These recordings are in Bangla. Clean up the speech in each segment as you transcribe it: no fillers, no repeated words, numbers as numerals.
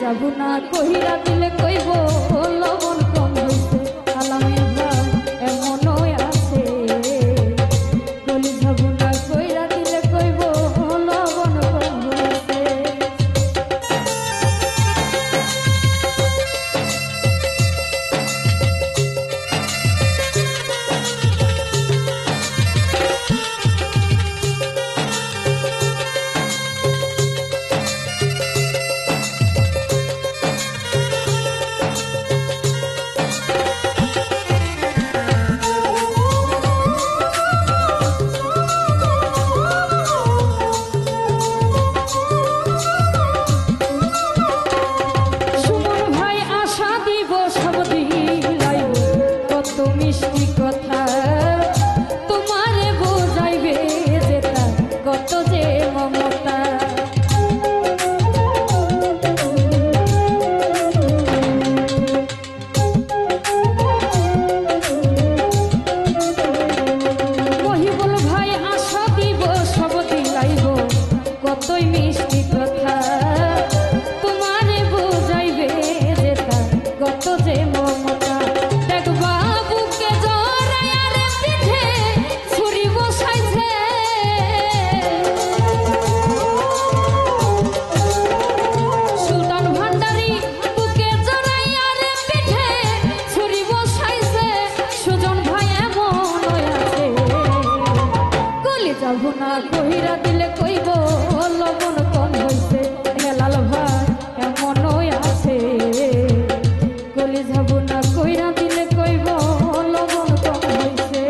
যাব না কহিরা দিলে কইব লবণ কম হইছে আলামিন ভাই এমনও আছে কলি যাব না কইরা দিলে কইব লবণ কম হইছে মিষ্টি কথা তোমারে বোঝাইবে যেটা কত যে মমতা মহিবুল ভাই আশা দিব সব দিলাইব কতই মিষ্টি কথা তোমারে বোঝাইবে যেটা কত যে মমতা দেখবা যাব না কহিরা দিলে কইব লবণ কম হইছে হেলাল ভাই এমনও আছে কলি যাব না কইরা দিলে কইব লবণ কম হইছে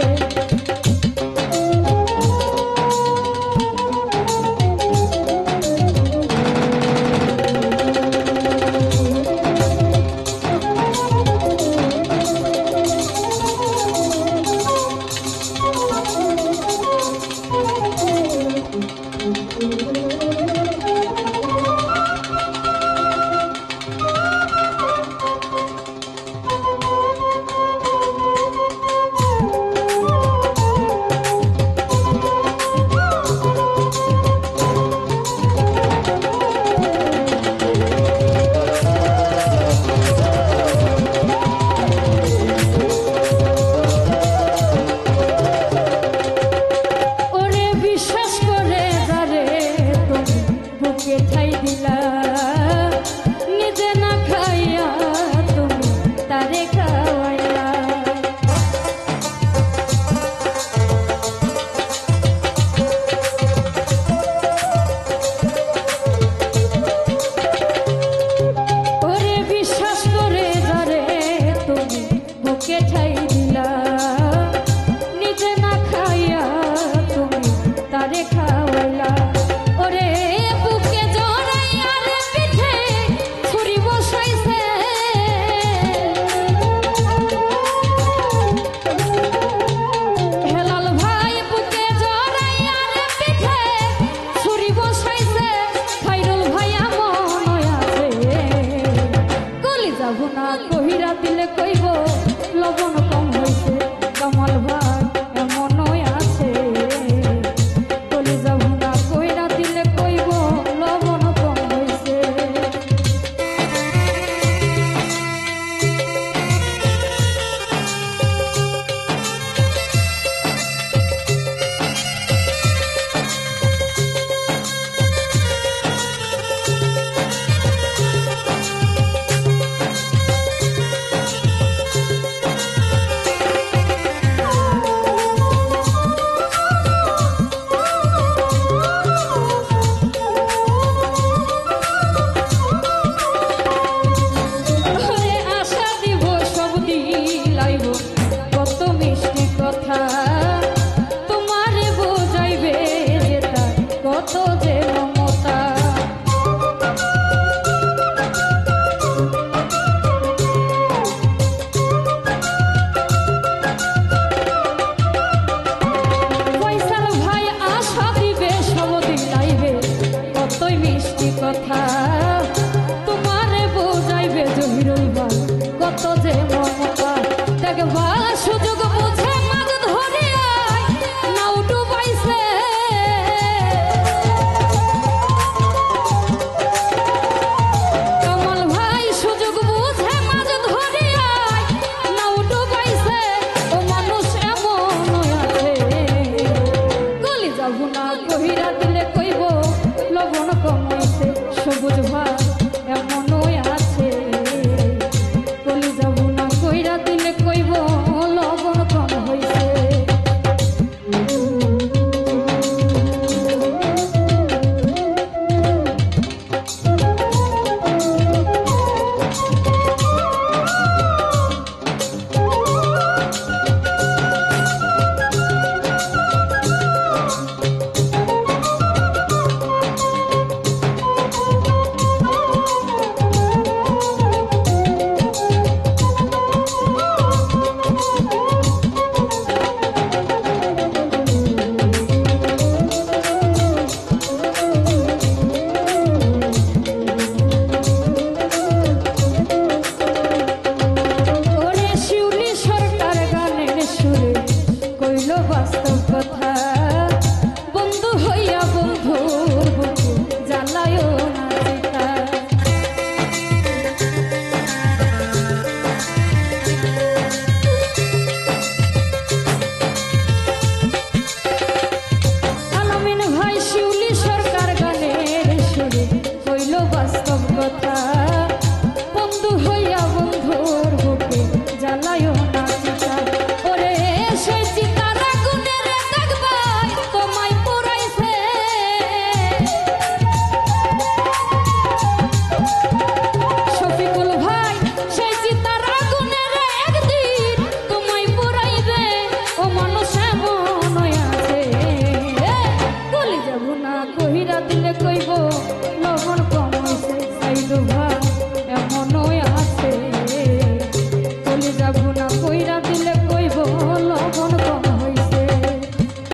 ঠাই দিলা নিজে না খাইয়া তুমি তারে খাওয়াইলা ওরে বিশ্বাস করে যারে তুমি বুকে ঠাই দিলা নিজে না খাইয়া তুমি তারে খাওয়াইলা ওরে যাব না কহিরা দিলে কইব লবণ কম হইছে কামাল ভাই এমনও আছে কলি যাব না কহিরা দিলে কইব লবণ কম হইছে কথা তোমারে বোঝাইবে জহিরুল ভাই কত যে মমতা দেখবা সুযোগ বুঝে মাগ ধরিয়া নাও ডুবাইছে কামাল বাস্তব